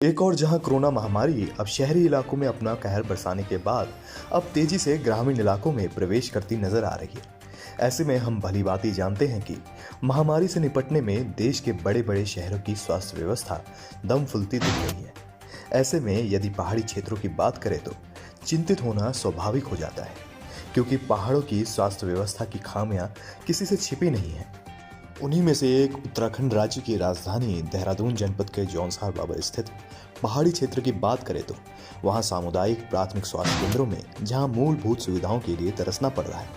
एक और जहां कोरोना महामारी अब शहरी इलाकों में अपना कहर बरसाने के बाद अब तेजी से ग्रामीण इलाकों में प्रवेश करती नजर आ रही है। ऐसे में हम भली भांति जानते हैं कि महामारी से निपटने में देश के बड़े बड़े शहरों की स्वास्थ्य व्यवस्था दम फुलती दिख रही है। ऐसे में यदि पहाड़ी क्षेत्रों की बात करें तो चिंतित होना स्वाभाविक हो जाता है, क्योंकि पहाड़ों की स्वास्थ्य व्यवस्था की खामियां किसी से छिपी नहीं है। उन्हीं में से एक उत्तराखंड राज्य की राजधानी देहरादून जनपद के जौनसार बाबर स्थित पहाड़ी क्षेत्र की बात करें तो वहां सामुदायिक प्राथमिक स्वास्थ्य केंद्रों में जहां मूलभूत सुविधाओं के लिए तरसना पड़ रहा है,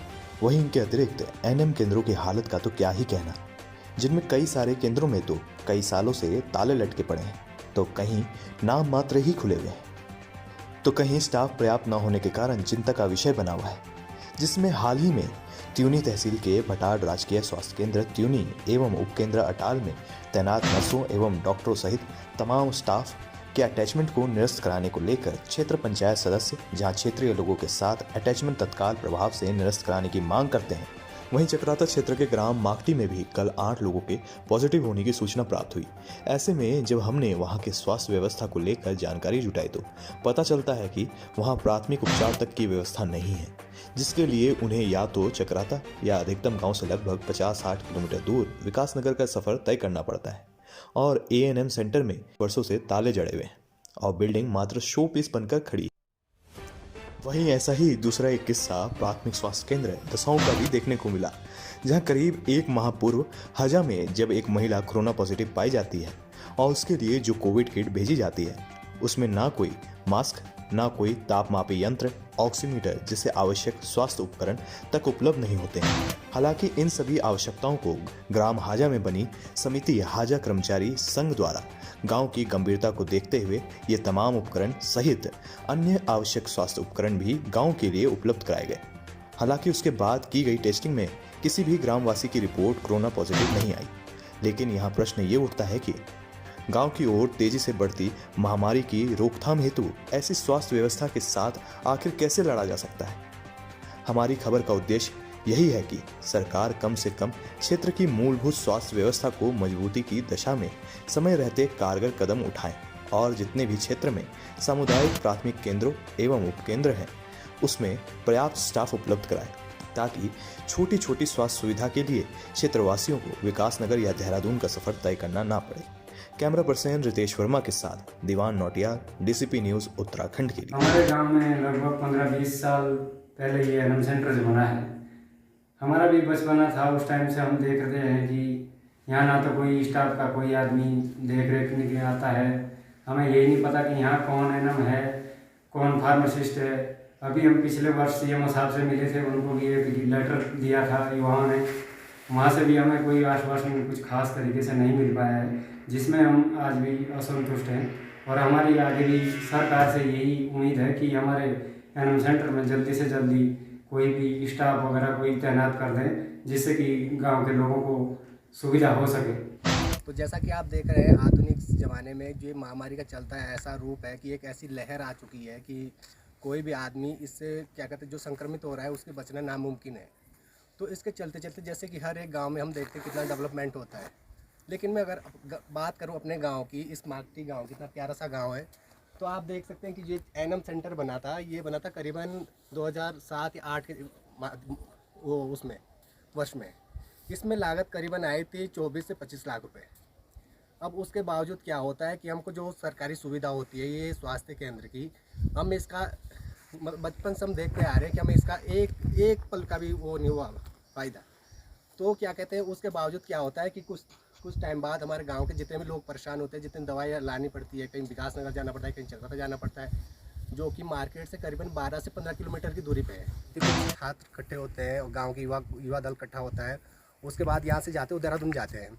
वहीं इनके अतिरिक्त एनएम केंद्रों की हालत का तो क्या ही कहना, जिनमें कई सारे केंद्रों में तो कई सालों से ताले लटके पड़े हैं, तो कहीं नाम मात्र ही खुले हुए हैं, तो कहीं स्टाफ पर्याप्त न होने के कारण चिंता का विषय बना हुआ है। जिसमें हाल ही में त्यूनी तहसील के भटाड़ राजकीय स्वास्थ्य केंद्र त्यूनी एवं उपकेंद्र अटाल में तैनात नर्सों एवं डॉक्टरों सहित तमाम स्टाफ के अटैचमेंट को निरस्त कराने को लेकर क्षेत्र पंचायत सदस्य जहां क्षेत्रीय लोगों के साथ अटैचमेंट तत्काल प्रभाव से निरस्त कराने की मांग करते हैं, वहीं चक्राता क्षेत्र के ग्राम माकटी में भी कल 8 लोगों के पॉजिटिव होने की सूचना प्राप्त हुई। ऐसे में जब हमने वहां के स्वास्थ्य व्यवस्था को लेकर जानकारी जुटाई तो पता चलता है कि वहां प्राथमिक उपचार तक की व्यवस्था नहीं है, जिसके लिए उन्हें या तो चक्राता या अधिकतम गांव से लगभग 50-60 किलोमीटर दूर विकासनगर का सफर तय करना पड़ता है। और एएनएम सेंटर में वर्षों से ताले जड़े हुए हैं और बिल्डिंग मात्र शो पीस बनकर खड़ी है। वहीं ऐसा ही दूसरा एक किस्सा प्राथमिक स्वास्थ्य केंद्र दसाऊं का भी देखने को मिला, जहां करीब एक माह पूर्व हजा में जब एक महिला कोरोना पॉजिटिव पाई जाती है और उसके लिए जो कोविड किट भेजी जाती है, उसमें ना कोई मास्क, ना कोई तापमापी यंत्र, ऑक्सीमीटर जैसे आवश्यक स्वास्थ्य उपकरण तक उपलब्ध नहीं होते हैं। हालांकि इन सभी आवश्यकताओं को ग्राम हाजा में बनी समिति हाजा कर्मचारी संघ द्वारा गांव की गंभीरता को देखते हुए ये तमाम उपकरण सहित अन्य आवश्यक स्वास्थ्य उपकरण भी गांव के लिए उपलब्ध कराए गए। हालांकि उसके बाद की गई टेस्टिंग में किसी भी ग्रामवासी की रिपोर्ट कोरोना पॉजिटिव नहीं आई। लेकिन यहाँ प्रश्न ये उठता है कि गांव की ओर तेजी से बढ़ती महामारी की रोकथाम हेतु ऐसी स्वास्थ्य व्यवस्था के साथ आखिर कैसे लड़ा जा सकता है। हमारी खबर का उद्देश्य यही है कि सरकार कम से कम क्षेत्र की मूलभूत स्वास्थ्य व्यवस्था को मजबूती की दिशा में समय रहते कारगर कदम उठाएं और जितने भी क्षेत्र में सामुदायिक प्राथमिक केंद्रों एवं उपकेंद्र हैं उसमें पर्याप्त स्टाफ उपलब्ध कराएं, ताकि छोटी छोटी स्वास्थ्य सुविधा के लिए क्षेत्रवासियों को विकासनगर या देहरादून का सफर तय करना ना पड़े। कैमरा पर्सन रितेश वर्मा के साथ दीवान नौटियाल, डीसीपी न्यूज उत्तराखंड के लिए। हमारे गांव में लगभग 15-20 साल पहले ये एनएम सेंटर जो बना है, हमारा भी बचपना था। उस टाइम से हम देख रहे हैं कि यहाँ ना तो कोई स्टाफ का कोई आदमी देख रेख के लिए आता है। हमें यही नहीं पता कि यहाँ कौन एनएम है, कौन फार्मासिस्ट है। अभी हम पिछले वर्ष सीएमओ साहब से मिले थे, उनको भी एक लेटर दिया था युवाओं ने, वहाँ से भी हमें कोई आश्वासन कुछ खास तरीके से नहीं मिल पाया है, जिसमें हम आज भी असंतुष्ट हैं। और हमारी आगे भी सरकार से यही उम्मीद है कि हमारे एनएम सेंटर में जल्दी से जल्दी कोई भी स्टाफ वगैरह कोई तैनात कर दें, जिससे कि गांव के लोगों को सुविधा हो सके। तो जैसा कि आप देख रहे हैं, आधुनिक ज़माने में जो महामारी का चलता है ऐसा रूप है कि एक ऐसी लहर आ चुकी है कि कोई भी आदमी इससे क्या कहते हैं जो संक्रमित हो रहा है उसके बचना नामुमकिन है। तो इसके चलते चलते जैसे कि हर एक गांव में हम देखते हैं कितना डेवलपमेंट होता है, लेकिन मैं अगर बात करूं अपने गांव की, इस माकटी गांव कितना प्यारा सा गांव है, तो आप देख सकते हैं कि ये एनएम सेंटर बना था, ये बना था करीबन 2007 या 8 के वो उसमें वर्ष में। इसमें लागत करीबन आई थी 24 से 25 लाख रुपए। अब उसके बावजूद क्या होता है कि हमको जो सरकारी सुविधा होती है ये स्वास्थ्य केंद्र की, हम इसका बचपन से हम देखते आ रहे हैं कि हमें इसका एक पल का भी वो नहीं हुआ फ़ायदा। तो क्या कहते हैं, उसके बावजूद क्या होता है कि कुछ टाइम बाद हमारे गांव के जितने भी लोग परेशान होते हैं, जितनी दवाइयाँ लानी पड़ती है, कहीं विकासनगर जाना पड़ता है, कहीं चक्राता जाना पड़ता है, जो कि मार्केट से करीबन 12 से 15 किलोमीटर की दूरी पे है। कुछ छात्र इकट्ठे होते हैं और गाँव की युवा दल इकट्ठा होता है। उसके बाद यहाँ से जाते हैं देहरादून जाते हैं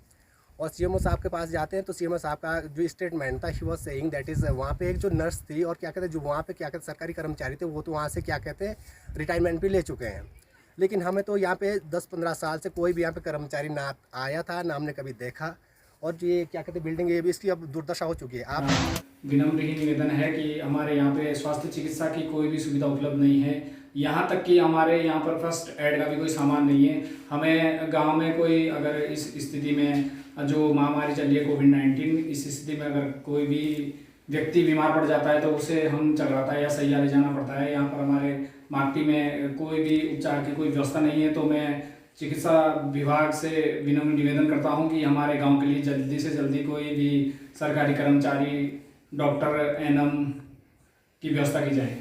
और सीएमओ साहब के पास जाते हैं। तो सीएमओ साहब का जो स्टेटमेंट था, he was saying that is वहाँ पे एक जो नर्स थी और क्या कहते हैं जो वहाँ पे क्या कहते हैं सरकारी कर्मचारी थे, वो तो वहाँ से क्या कहते हैं रिटायरमेंट भी ले चुके हैं। लेकिन हमें तो यहाँ पे 10-15 साल से कोई भी यहाँ पे कर्मचारी ना आया था, ना हमने कभी देखा। और ये क्या कहते हैं बिल्डिंग ये भी इसकी अब दुर्दशा हो चुकी है। आप विनम्र ही निवेदन है कि हमारे यहाँ पे स्वास्थ्य चिकित्सा की कोई भी सुविधा उपलब्ध नहीं है। यहाँ तक कि हमारे यहाँ पर फर्स्ट एड का भी कोई सामान नहीं है। हमें गांव में कोई अगर इस स्थिति में जो महामारी चली है कोविड-19, इस स्थिति में अगर कोई भी व्यक्ति बीमार पड़ जाता है तो उसे हम चकराता है या सैया ले जाना पड़ता है। यहाँ पर हमारे मागटी में कोई भी उपचार की कोई व्यवस्था नहीं है, तो मैं चिकित्सा विभाग से विनम्र निवेदन करता हूँ कि हमारे गांव के लिए जल्दी से जल्दी कोई भी सरकारी कर्मचारी, डॉक्टर, एनएम की व्यवस्था की जाए।